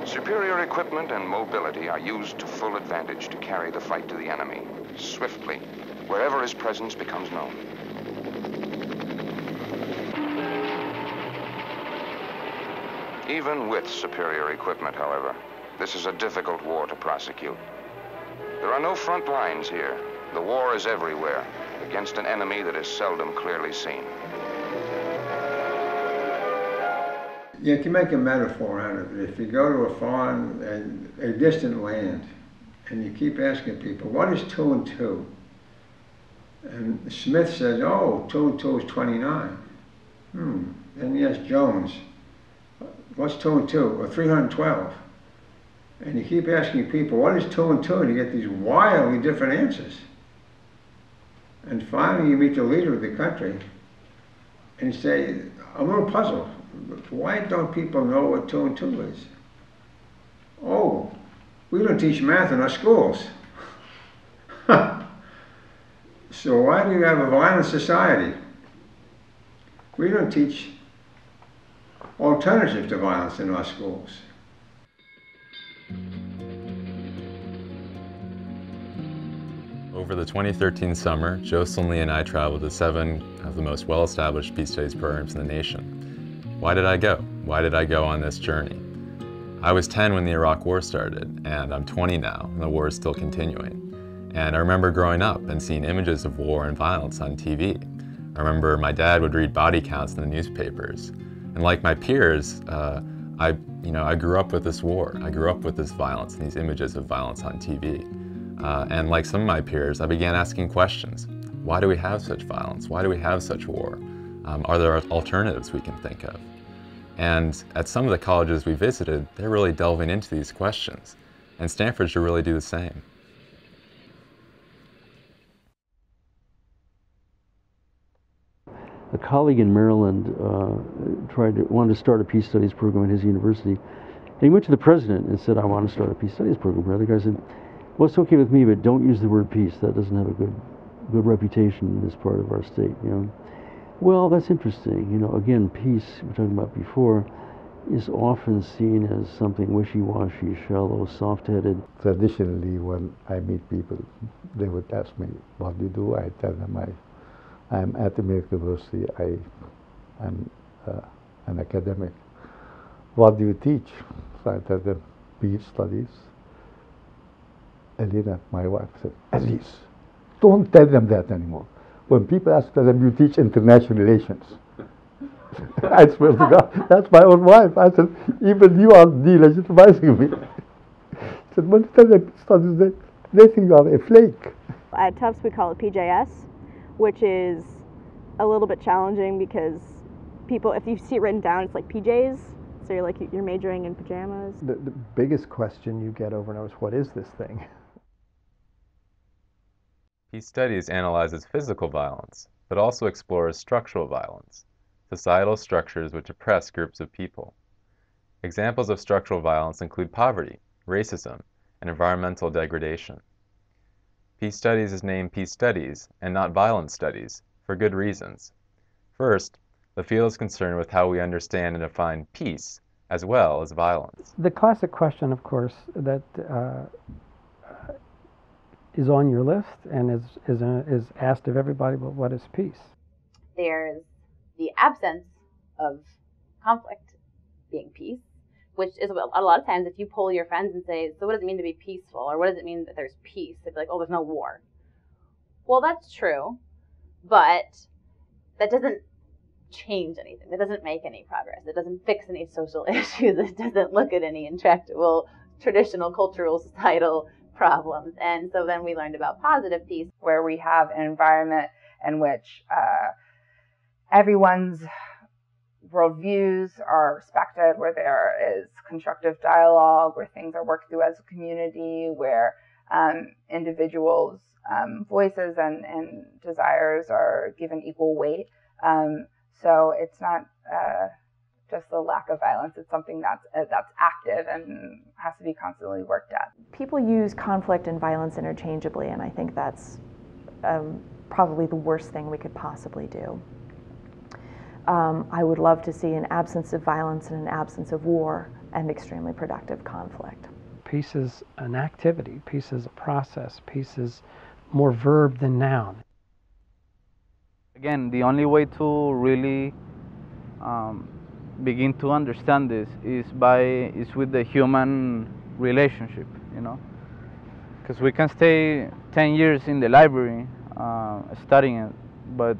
Superior equipment and mobility are used to full advantage to carry the fight to the enemy, swiftly, wherever his presence becomes known. Even with superior equipment, however, this is a difficult war to prosecute. There are no front lines here. The war is everywhere, against an enemy that is seldom clearly seen. You can make a metaphor out of it. If you go to a foreign, a distant land, and you keep asking people, what is 2 and 2? And Smith says, oh, 2 and 2 is 29. Then you ask Jones, what's 2 and 2? Or 312. And you keep asking people, what is 2 and 2? And you get these wildly different answers. And finally you meet the leader of the country, and you say, I'm a little puzzled. Why don't people know what 2 and 2 is? Oh, we don't teach math in our schools. So why do you have a violent society? We don't teach alternatives to violence in our schools. Over the 2013 summer, Jocelyn, Lee, and I traveled to 7 of the most well-established peace studies programs in the nation. Why did I go? Why did I go on this journey? I was 10 when the Iraq War started, and I'm 20 now, and the war is still continuing. And I remember growing up and seeing images of war and violence on TV. I remember my dad would read body counts in the newspapers. And like my peers, I grew up with this war. I grew up with this violence and these images of violence on TV. And like some of my peers, I began asking questions. Why do we have such violence? Why do we have such war? Are there alternatives we can think of? And at some of the colleges we visited, they're really delving into these questions. And Stanford should really do the same. A colleague in Maryland wanted to start a peace studies program at his university. And he went to the president and said, I want to start a peace studies program. The guy said, well, it's okay with me, but don't use the word peace. That doesn't have a good reputation in this part of our state, you know. Well, that's interesting. You know, again, peace, we were talking about before, is often seen as something wishy-washy, shallow, soft-headed. Traditionally, when I meet people, they would ask me, what do you do? I tell them I'm at the university, I'm an academic. What do you teach? So I tell them, peace studies. Elena, my wife, said, Elise, don't tell them that anymore. When people ask them, you teach international relations. I swear to God, that's my own wife. I said, even you are delegitimizing me. I said, when you tell them studies, they think you are a flake. At Tufts, we call it PJS, which is a little bit challenging because people, if you see it written down, it's like PJs. So you're majoring in pajamas. The biggest question you get over and over is, what is this thing? Peace studies analyzes physical violence, but also explores structural violence, societal structures which oppress groups of people. Examples of structural violence include poverty, racism, and environmental degradation. Peace studies is named peace studies and not violence studies for good reasons. First, the field is concerned with how we understand and define peace as well as violence. The classic question, of course, that is on your list and is asked of everybody, but what is peace? There's the absence of conflict being peace, which is a lot of times if you poll your friends and say, so what does it mean to be peaceful? Or what does it mean that there's peace? They'd be like, oh, there's no war. Well, that's true, but that doesn't change anything. That doesn't make any progress. It doesn't fix any social issues. It doesn't look at any intractable traditional, cultural, societal problems. And so then we learned about positive peace, where we have an environment in which everyone's worldviews are respected, where there is constructive dialogue, where things are worked through as a community, where individuals' voices and desires are given equal weight. So it's not just the lack of violence. It's something that's active and has to be constantly worked at. People use conflict and violence interchangeably, and I think that's probably the worst thing we could possibly do. I would love to see an absence of violence and an absence of war and extremely productive conflict. Peace is an activity, peace is a process, peace is more verb than noun. Again, the only way to really begin to understand this is with the human relationship, you know, because we can stay 10 years in the library studying it, but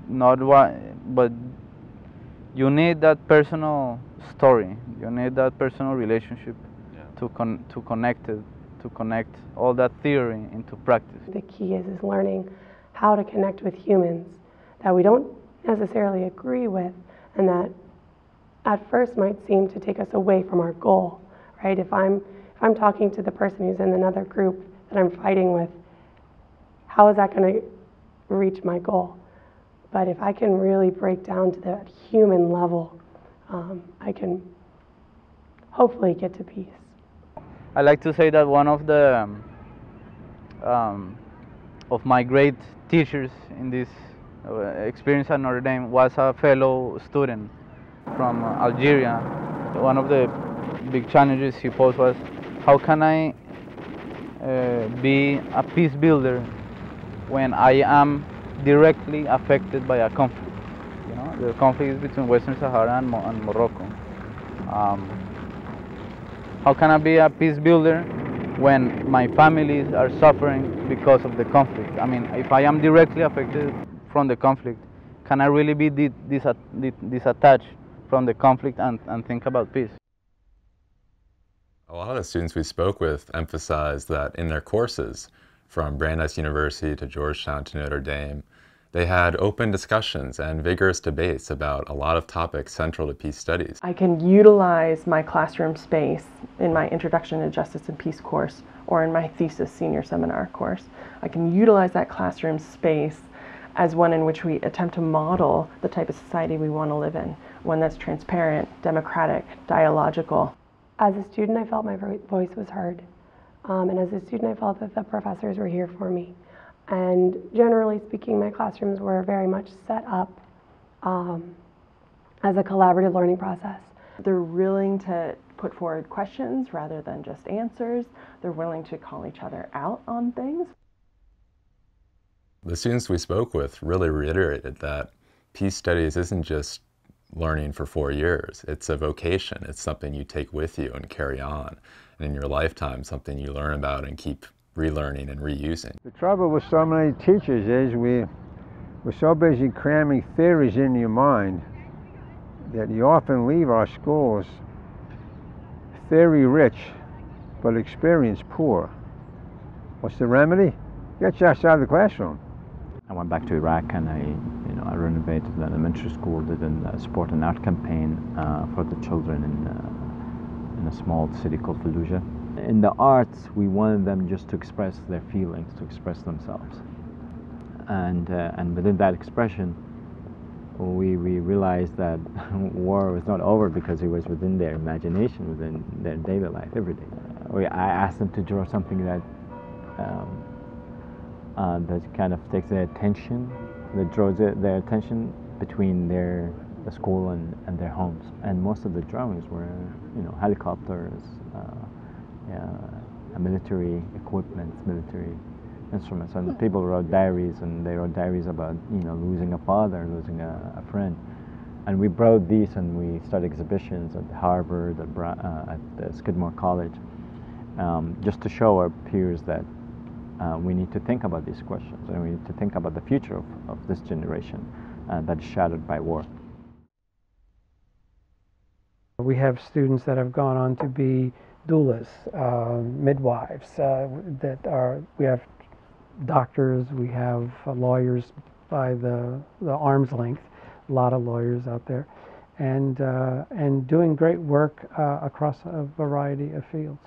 you need that personal story, you need that personal relationship to connect all that theory into practice. The key is learning how to connect with humans that we don't necessarily agree with, and that at first might seem to take us away from our goal, right? If I'm talking to the person who's in another group that I'm fighting with, how is that going to reach my goal? But if I can really break down to that human level, I can hopefully get to peace. I like to say that one of the of my great teachers in this experience at Notre Dame was a fellow student from Algeria. One of the big challenges he posed was, how can I be a peace builder when I am directly affected by a conflict? You know, the conflict is between Western Sahara and Morocco. How can I be a peace builder when my families are suffering because of the conflict? I mean, if I am directly affected from the conflict, can I really be disattached from the conflict and think about peace? A lot of the students we spoke with emphasized that in their courses, from Brandeis University to Georgetown to Notre Dame, they had open discussions and vigorous debates about a lot of topics central to peace studies. I can utilize my classroom space in my Introduction to Justice and Peace course or in my thesis senior seminar course. I can utilize that classroom space as one in which we attempt to model the type of society we want to live in, one that's transparent, democratic, dialogical. As a student, I felt my voice was heard. And as a student, I felt that the professors were here for me. And generally speaking, my classrooms were very much set up as a collaborative learning process. They're willing to put forward questions rather than just answers. They're willing to call each other out on things. The students we spoke with really reiterated that peace studies isn't just learning for 4 years. It's a vocation. It's something you take with you and carry on. And in your lifetime, something you learn about and keep relearning and reusing. The trouble with so many teachers is we're so busy cramming theories into your mind that you often leave our schools theory rich but experience poor. What's the remedy? Get you outside the classroom. I went back to Iraq and I renovated an elementary school, did a sport and art campaign for the children in a small city called Fallujah. In the arts, we wanted them just to express their feelings, to express themselves. And within that expression, we realized that war was not over because it was within their imagination, within their daily life, every day. I asked them to draw something that kind of takes their attention, that draws their attention between the school and their homes. And most of the drawings were, helicopters, military equipment, military instruments. And people wrote diaries, and they wrote diaries about, losing a father, losing a friend. And we brought these and we started exhibitions at Harvard, at Skidmore College, just to show our peers that we need to think about these questions, and we need to think about the future of this generation that is shattered by war. We have students that have gone on to be doulas, midwives, we have doctors, we have lawyers by the arm's length, a lot of lawyers out there, and doing great work across a variety of fields.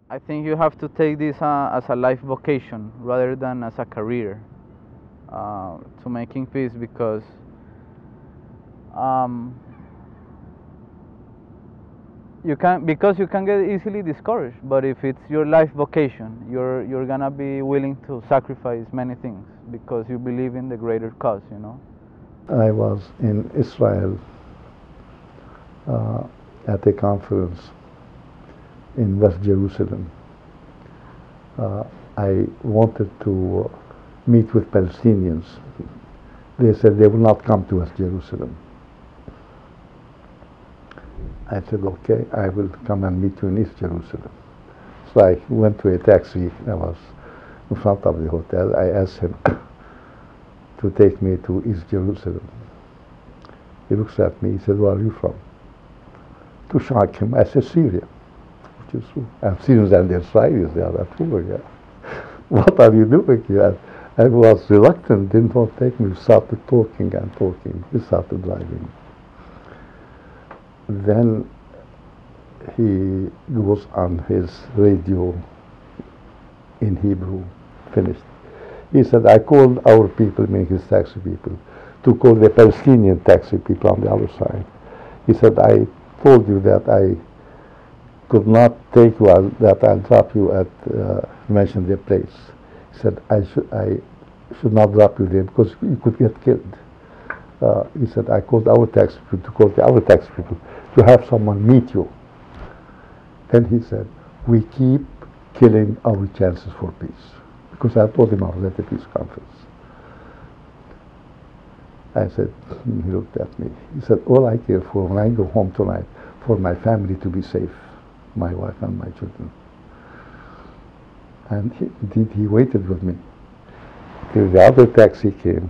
I think you have to take this as a life vocation rather than as a career to making peace, because you can get easily discouraged. But if it's your life vocation, you're gonna be willing to sacrifice many things because you believe in the greater cause, I was in Israel at a conference in West Jerusalem. I wanted to meet with Palestinians. They said they will not come to West Jerusalem. I said, okay, I will come and meet you in East Jerusalem. So I went to a taxi that was in front of the hotel. I asked him to take me to East Jerusalem. He looks at me, he said, where are you from? To shock him, I said, Syria. Which is true. I'm Syrians and they're Israelis, they are at war, yeah. What are you doing here? I was reluctant, didn't want to take me. We started talking and talking. We started driving. Then he goes on his radio in Hebrew, finished. He said, I called our people, meaning his taxi people, to call the Palestinian taxi people on the other side. He said, I told you that I could not take you, that I'll drop you at, mention the place. He said, I should not drop you there because you could get killed. He said, I called our taxi people to call the other taxi people to have someone meet you. Then he said, we keep killing our chances for peace. Because I told him I was at a peace conference. I said, he looked at me. He said, all I care for when I go home tonight, for my family to be safe, my wife and my children. And he waited with me till the other taxi came.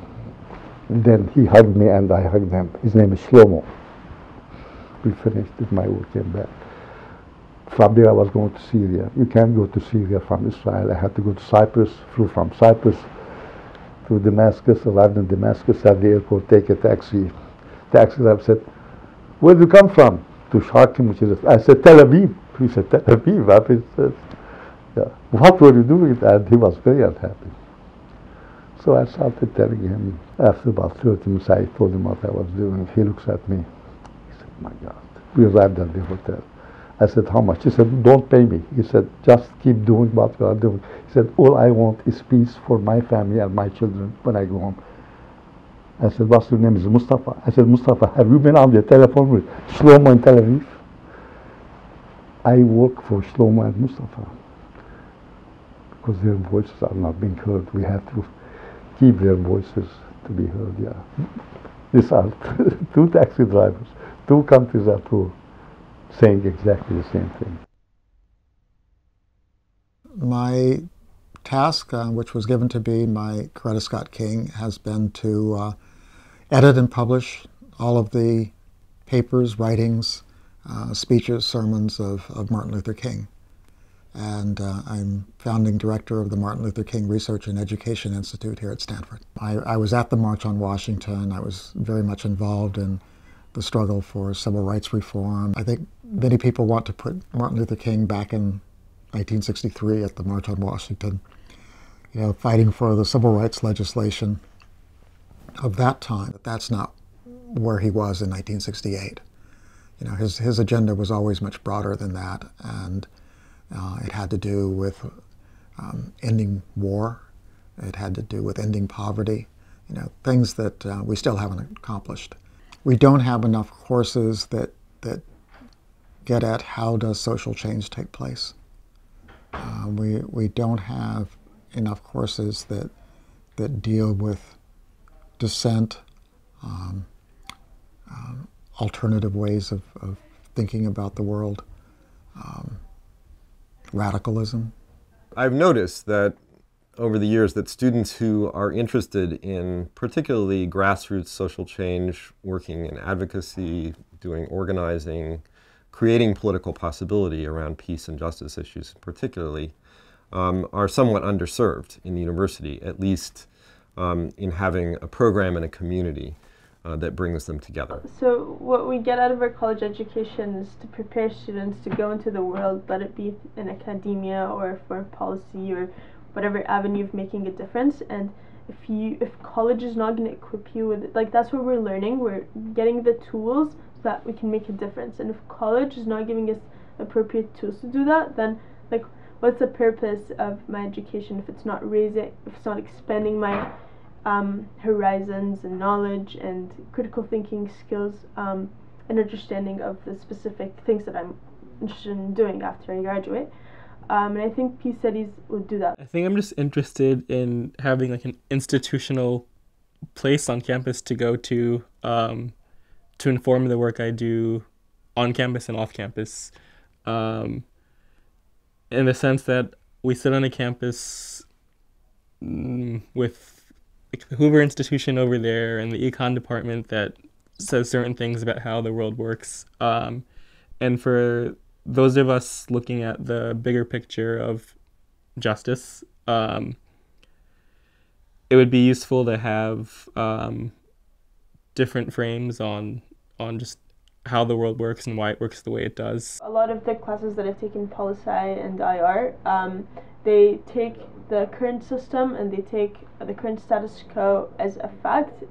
And then he hugged me and I hugged him. His name is Shlomo. We finished it, my work came back. From there I was going to Syria. You can't go to Syria from Israel. I had to go to Cyprus, flew from Cyprus to Damascus, arrived in Damascus at the airport, take a taxi. Taxi driver said, where do you come from? To Sharkim, which is, I said, Tel Aviv. He said, Tel Aviv. I said, yeah. What were you doing? And he was very unhappy. So I started telling him. After about 30 minutes, I told him what I was doing. He looks at me. He said, my God. We arrived at the hotel. I said, how much? He said, don't pay me. He said, just keep doing what you are doing. He said, all I want is peace for my family and my children when I go home. I said, what's your name? Is Mustafa. I said, Mustafa, have you been on the telephone with Shlomo in Tel Aviv? I work for Shlomo and Mustafa because their voices are not being heard. We have to keep their voices to be heard, yeah. These are two taxi drivers, two countries at war, saying exactly the same thing. My task, which was given to be my Coretta Scott King, has been to edit and publish all of the papers, writings, speeches, sermons of Martin Luther King. And I'm founding director of the Martin Luther King Research and Education Institute here at Stanford. I was at the March on Washington. I was very much involved in the struggle for civil rights reform. I think many people want to put Martin Luther King back in 1963 at the March on Washington, you know, fighting for the civil rights legislation of that time. But that's not where he was in 1968. You know, his agenda was always much broader than that, and it had to do with ending war. It had to do with ending poverty, you know, things that we still haven't accomplished. We don't have enough courses that get at how does social change take place. We don't have enough courses that deal with dissent, alternative ways of thinking about the world, radicalism. I've noticed that over the years that students who are interested in particularly grassroots social change, working in advocacy, doing organizing, creating political possibility around peace and justice issues particularly, are somewhat underserved in the university, at least in having a program and a community that brings them together. So what we get out of our college education is to prepare students to go into the world, let it be in academia or foreign policy or whatever avenue of making a difference. And if college is not going to equip you with it, like that's what we're learning, we're getting the tools so that we can make a difference. And if college is not giving us appropriate tools to do that, then like what's the purpose of my education if it's not raising, if it's not expanding my horizons and knowledge and critical thinking skills, and understanding of the specific things that I'm interested in doing after I graduate. And I think peace studies would do that. I think I'm just interested in having like an institutional place on campus to go to inform the work I do on campus and off campus. In the sense that we sit on a campus with like, the Hoover Institution over there and the econ department that says certain things about how the world works. And for those of us looking at the bigger picture of justice, it would be useful to have different frames on just how the world works and why it works the way it does. A lot of the classes that I've taken, poli-sci and IR, they take the current system and they take the current status quo as a fact.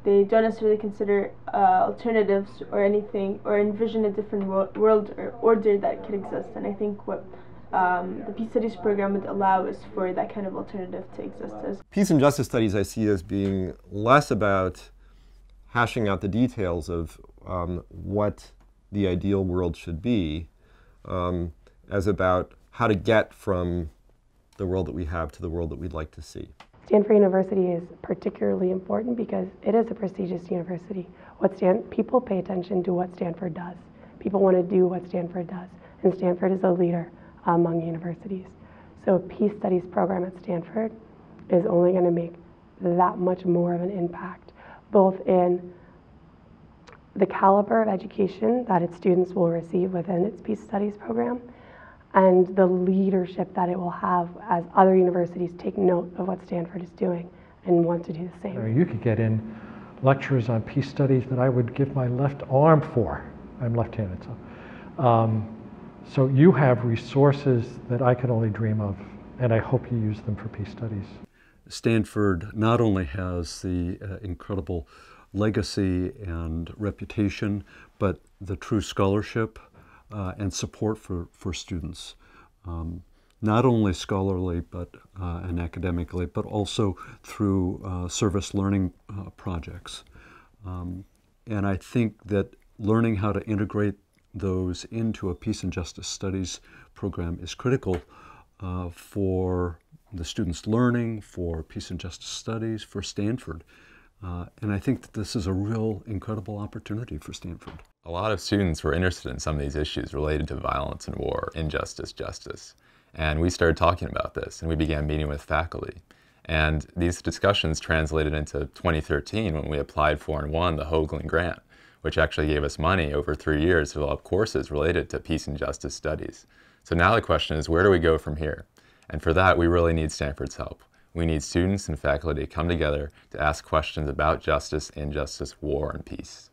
They don't necessarily consider alternatives or anything, or envision a different world or order that could exist. And I think what the Peace Studies program would allow is for that kind of alternative to exist. Peace and justice studies I see as being less about hashing out the details of what the ideal world should be, as about how to get from the world that we have to the world that we'd like to see. Stanford University is particularly important because it is a prestigious university. People pay attention to what Stanford does. People want to do what Stanford does, and Stanford is a leader among universities. So a Peace Studies program at Stanford is only going to make that much more of an impact, both in the caliber of education that its students will receive within its Peace Studies program, and the leadership that it will have as other universities take note of what Stanford is doing and want to do the same. You could get in lectures on peace studies that I would give my left arm for. I'm left-handed, so you have resources that I could only dream of, and I hope you use them for peace studies. Stanford not only has the incredible legacy and reputation, but the true scholarship and support for students, not only scholarly but and academically, but also through service learning projects. And I think that learning how to integrate those into a peace and justice studies program is critical for the students' learning, for peace and justice studies, for Stanford. And I think that this is a real incredible opportunity for Stanford. A lot of students were interested in some of these issues related to violence and war, injustice, justice. And we started talking about this, and we began meeting with faculty. And these discussions translated into 2013 when we applied for and won the Hoagland Grant, which actually gave us money over 3 years to develop courses related to peace and justice studies. So now the question is, where do we go from here? And for that, we really need Stanford's help. We need students and faculty to come together to ask questions about justice, injustice, war, and peace.